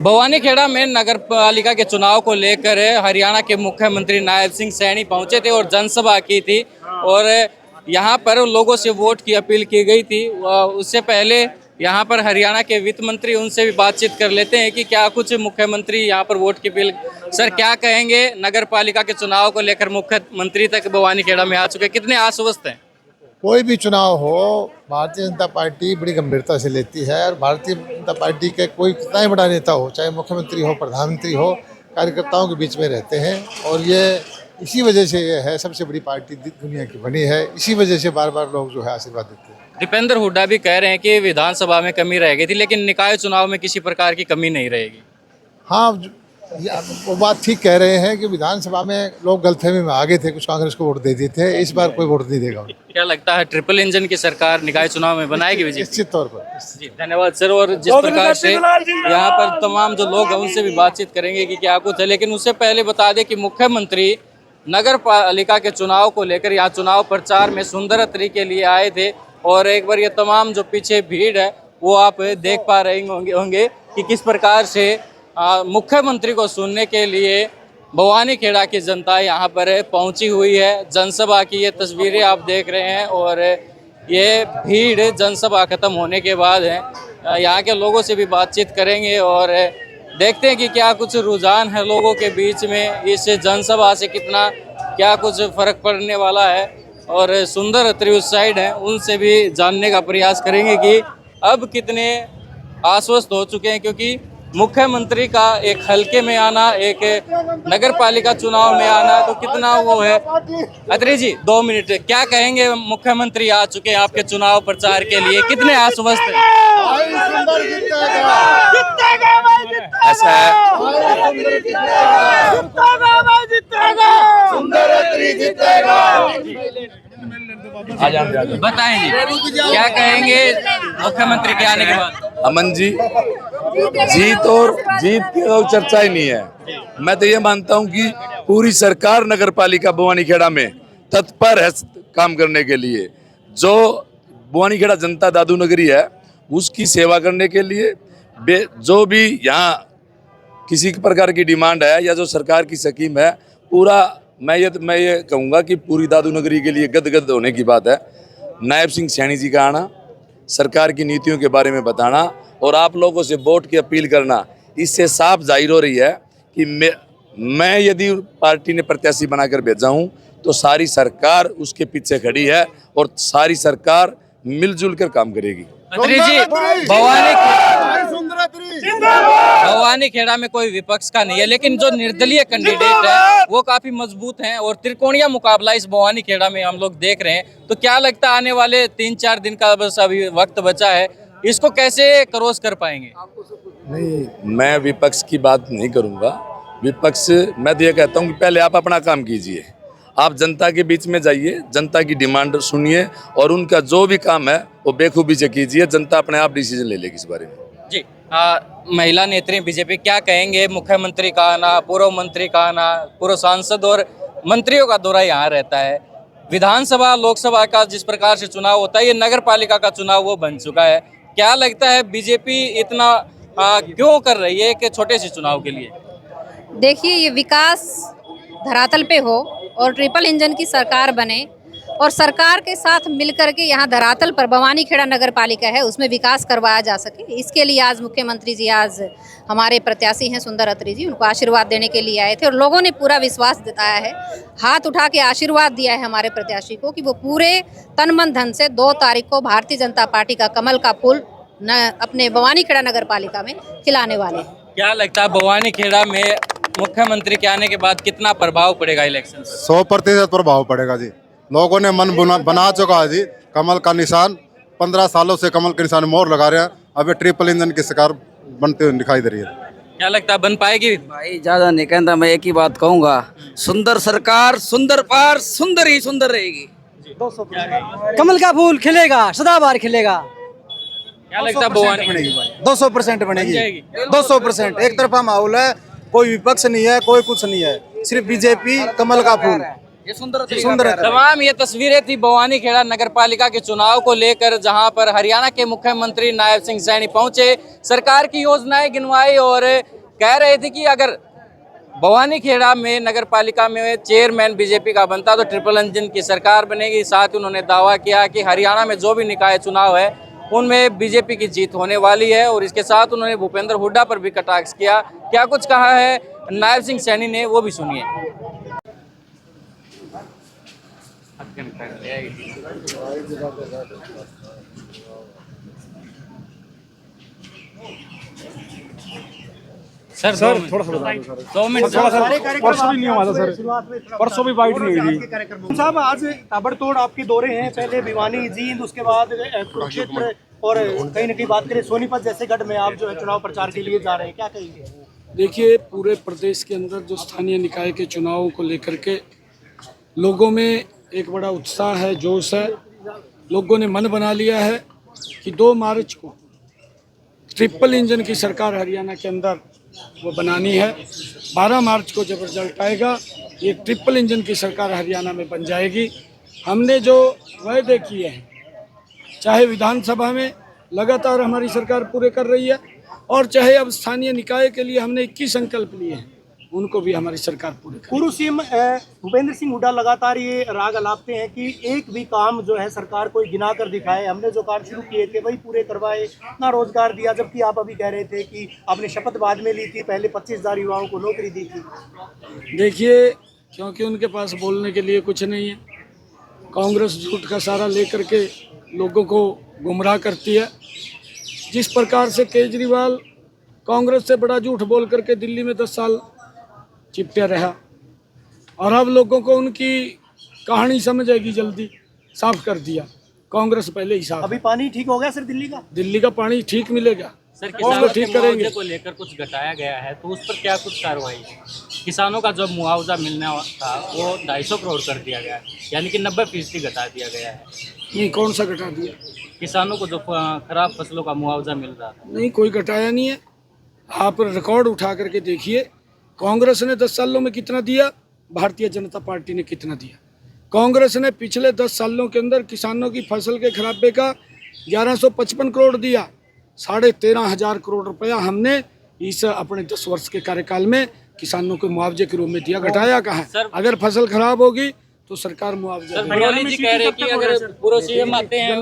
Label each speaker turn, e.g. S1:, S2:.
S1: भवानीखेड़ा में नगर पालिका के चुनाव को लेकर हरियाणा के मुख्यमंत्री नायब सिंह सैनी पहुंचे थे और जनसभा की थी और यहां पर लोगों से वोट की अपील की गई थी। उससे पहले यहां पर हरियाणा के वित्त मंत्री, उनसे भी बातचीत कर लेते हैं कि क्या कुछ मुख्यमंत्री यहां पर वोट की अपील। सर, क्या कहेंगे नगर पालिका के चुनाव को लेकर? मुख्यमंत्री तक भवानीखेड़ा में आ चुके, कितने आश्वस्त हैं?
S2: कोई भी चुनाव हो, भारतीय जनता पार्टी बड़ी गंभीरता से लेती है और भारतीय जनता पार्टी के कोई कितना ही बड़ा नेता हो, चाहे मुख्यमंत्री हो, प्रधानमंत्री हो, कार्यकर्ताओं के बीच में रहते हैं। और ये इसी वजह से ये है सबसे बड़ी पार्टी दुनिया की बनी है। इसी वजह से बार बार लोग जो है आशीर्वाद देते हैं।
S1: दीपेंद्र हुड्डा भी कह रहे हैं कि विधानसभा में कमी रह गई थी, लेकिन निकाय चुनाव में किसी प्रकार की कमी नहीं रहेगी।
S2: हाँ, वो बात ठीक कह रहे हैं कि विधानसभा में लोग गलतफहमी में आगे थे, कुछ कांग्रेस को वोट दे दिए थे। इस बार कोई वोट नहीं देगा।
S1: क्या लगता है ट्रिपल इंजन की सरकार निकाय चुनाव में बनाएगी बीजेपी?
S2: निश्चित तौर पर।
S1: जी, धन्यवाद सर। और जिस प्रकार से यहाँ पर तमाम जो लोग हैं उनसे भी बातचीत करेंगे कि क्या कुछ है, लेकिन उससे पहले बता दें कि मुख्यमंत्री नगर पालिका के चुनाव को लेकर यहाँ चुनाव प्रचार में सुंदरत्री के लिए आए थे और एक बार ये तमाम जो पीछे भीड़ है वो आप देख पा रहे होंगे कि किस प्रकार से मुख्यमंत्री को सुनने के लिए भवानीखेड़ा की जनता यहाँ पर पहुँची हुई है। जनसभा की ये तस्वीरें आप देख रहे हैं और ये भीड़ जनसभा खत्म होने के बाद है। यहाँ के लोगों से भी बातचीत करेंगे और देखते हैं कि क्या कुछ रुझान है लोगों के बीच में, इस जनसभा से कितना क्या कुछ फर्क पड़ने वाला है। और सुंदरत्री उस साइड है, उनसे भी जानने का प्रयास करेंगे कि अब कितने आश्वस्त हो चुके हैं, क्योंकि मुख्यमंत्री का एक हल्के में आना, एक नगर पालिका चुनाव में आना, तो कितना वो है। अत्री जी, 2 मिनट, क्या कहेंगे? मुख्यमंत्री आ चुके हैं आपके चुनाव प्रचार के लिए, कितने आश्वस्त हैं? ऐसा है, बताएं जी, क्या कहेंगे मुख्यमंत्री के आने के बाद?
S3: अमन जी, जीत की तो चर्चा ही नहीं है। मैं तो ये मानता हूँ कि पूरी सरकार नगर पालिका भवानीखेड़ा में तत्पर है काम करने के लिए। जो भवानीखेड़ा जनता दादू नगरी है उसकी सेवा करने के लिए जो भी यहाँ किसी प्रकार की डिमांड है या जो सरकार की स्कीम है, पूरा मैं ये कहूँगा कि पूरी दादू नगरी के लिए गदगद होने की बात है। नायब सिंह सैनी जी का आना, सरकार की नीतियों के बारे में बताना और आप लोगों से वोट की अपील करना, इससे साफ जाहिर हो रही है कि मैं यदि पार्टी ने प्रत्याशी बनाकर भेजा हूं तो सारी सरकार उसके पीछे खड़ी है और सारी सरकार मिलजुल कर काम करेगी।
S1: जी, भवानीखेड़ा में कोई विपक्ष का नहीं है, लेकिन जो निर्दलीय कैंडिडेट है वो काफी मजबूत हैं और त्रिकोणीय मुकाबला इस भवानीखेड़ा में हम लोग देख रहे हैं। तो क्या लगता है आने वाले 3-4 दिन का बस अभी वक्त बचा है, इसको कैसे क्रॉस कर पाएंगे?
S3: नहीं, मैं विपक्ष की बात नहीं करूंगा। विपक्ष, मैं तो ये कहता हूं कि पहले आप अपना काम कीजिए, आप जनता के बीच में जाइए, जनता की डिमांड सुनिए और उनका जो भी काम है वो बेखूबी से कीजिए। जनता अपने आप डिसीजन ले लेगी इस बारे में।
S1: जी, महिला नेत्री बीजेपी, क्या कहेंगे? मुख्यमंत्री का आना, पूर्व मंत्री का आना, पूर्व सांसद और मंत्रियों का दौरा यहाँ रहता है। विधानसभा लोकसभा का जिस प्रकार से चुनाव होता है, ये नगर पालिका का चुनाव वो बन चुका है। क्या लगता है बीजेपी इतना क्यों कर रही है एक छोटे से चुनाव के लिए?
S4: देखिए, ये विकास धरातल पे हो और ट्रिपल इंजन की सरकार बने और सरकार के साथ मिलकर के यहाँ धरातल पर भवानीखेड़ा नगर पालिका है उसमें विकास करवाया जा सके, इसके लिए आज मुख्यमंत्री जी, आज हमारे प्रत्याशी हैं सुंदरत्री जी, उनको आशीर्वाद देने के लिए आए थे और लोगों ने पूरा विश्वास जताया है, हाथ उठा के आशीर्वाद दिया है हमारे प्रत्याशी को कि वो पूरे तन मन धन से 2 तारीख को भारतीय जनता पार्टी का कमल का फूल अपने भवानीखेड़ा नगर पालिका में खिलाने वाले हैं।
S1: क्या लगता है भवानीखेड़ा में मुख्यमंत्री के आने के बाद कितना प्रभाव पड़ेगा इलेक्शन?
S5: 100% प्रभाव पड़ेगा जी। लोगों ने मन बना चुका है जी। कमल का निशान 15 सालों से कमल के निशान मोहर लगा रहे हैं। अब ट्रिपल इंजन की सरकार बनते हुए दिखाई दे रही है।
S1: क्या लगता है बन पाएगी?
S6: भाई ज्यादा नहीं कहता, मैं एक ही बात कहूँगा, सुंदर सरकार, सुंदर पार, सुंदर ही सुंदर रहेगी।
S7: कमल का फूल खिलेगा, सदाबहार खिलेगा।
S1: क्या लगता है भवानी
S7: 200% बनेगी, 200%। एक तरफा माहौल है, कोई विपक्ष नहीं है, कोई कुछ नहीं है, सिर्फ बीजेपी, कमल का फूल।
S6: ये सुंदर
S1: तमाम ये तस्वीरें थी बवानी खेड़ा नगर पालिका के चुनाव को लेकर, जहां पर हरियाणा के मुख्यमंत्री नायब सिंह सैनी पहुंचे, सरकार की योजनाएं गिनवाई और कह रहे थे कि अगर बवानी खेड़ा में नगर पालिका में चेयरमैन बीजेपी का बनता तो ट्रिपल इंजन की सरकार बनेगी। साथ ही उन्होंने दावा किया कि हरियाणा में जो भी निकाय चुनाव है उनमें बीजेपी की जीत होने वाली है। और इसके साथ उन्होंने भूपेंद्र हुड्डा पर भी कटाक्ष किया। क्या कुछ कहा है नायब सिंह सैनी ने, वो भी सुनिए। सर थोड़ा सा 2 मिनट
S8: परसों भी नहीं हुआ था सर, परसों भी बाइट नहीं हुई थी साहब। आज ताबड़तोड़ आपके दौरे हैं, पहले भिवानी, जींद, उसके बाद कुरुक्षेत्र और कहीं न कहीं बात करें सोनीपत जैसे गढ़ में आप जो है चुनाव प्रचार के लिए जा रहे हैं, क्या कहेंगे?
S9: देखिए, पूरे प्रदेश के अंदर जो स्थानीय निकाय के चुनावों को लेकर के लोगों में एक बड़ा उत्साह है, जोश है। लोगों ने मन बना लिया है कि 2 मार्च को ट्रिपल इंजन की सरकार हरियाणा के अंदर वो बनानी है। 12 मार्च को जब रिजल्ट आएगा ये ट्रिपल इंजन की सरकार हरियाणा में बन जाएगी। हमने जो वायदे किए हैं, चाहे विधानसभा में लगातार हमारी सरकार पूरे कर रही है, और चाहे अब स्थानीय निकाय के लिए हमने 21 संकल्प लिए हैं, उनको भी हमारी सरकार पूरे कर।
S8: पूर्व सीएम भूपेंद्र सिंह हुड्डा लगातार ये राग अलापते हैं कि एक भी काम जो है सरकार कोई गिना कर दिखाए, हमने जो काम शुरू किए थे वही पूरे करवाए, ना रोजगार दिया। जबकि आप अभी कह रहे थे कि आपने शपथ बाद में ली थी, पहले 25,000 युवाओं को नौकरी दी थी।
S9: देखिए, क्योंकि उनके पास बोलने के लिए कुछ नहीं है। कांग्रेस झूठ का सारा लेकर के लोगों को गुमराह करती है। जिस प्रकार से केजरीवाल कांग्रेस से बड़ा झूठ बोल करके दिल्ली में 10 साल चिपटे रहा, और अब लोगों को उनकी कहानी समझ आएगी, जल्दी साफ कर दिया। कांग्रेस पहले ही साफ।
S8: अभी पानी ठीक हो गया सर दिल्ली का
S9: पानी ठीक मिलेगा
S1: सर। किसानों के मुआवजे को लेकर कुछ घटाया गया है, तो उस पर क्या कुछ कार्रवाई? किसानों का जो मुआवजा मिलना था वो 250 करोड़ कर दिया गया है, यानी कि 90% घटा दिया गया है।
S9: नहीं, कौन सा घटा दिया?
S1: किसानों को जो खराब फसलों का मुआवजा मिल रहा था।
S9: नहीं, कोई घटाया नहीं है। आप रिकॉर्ड उठा करके देखिए, कांग्रेस ने 10 सालों में कितना दिया, भारतीय जनता पार्टी ने कितना दिया। कांग्रेस ने पिछले 10 सालों के अंदर किसानों की फसल के खराबे का 1155 करोड़ दिया। 13,500 करोड़ रुपया हमने इस अपने 10 वर्ष के कार्यकाल में किसानों को मुआवजे के रूप में दिया। घटाया कहाँ है? अगर फसल खराब होगी तो सरकार मुआवजा।
S1: सर बड़ौली जी कह रहे हैं कि अगर पूर्व सीएम आते हैं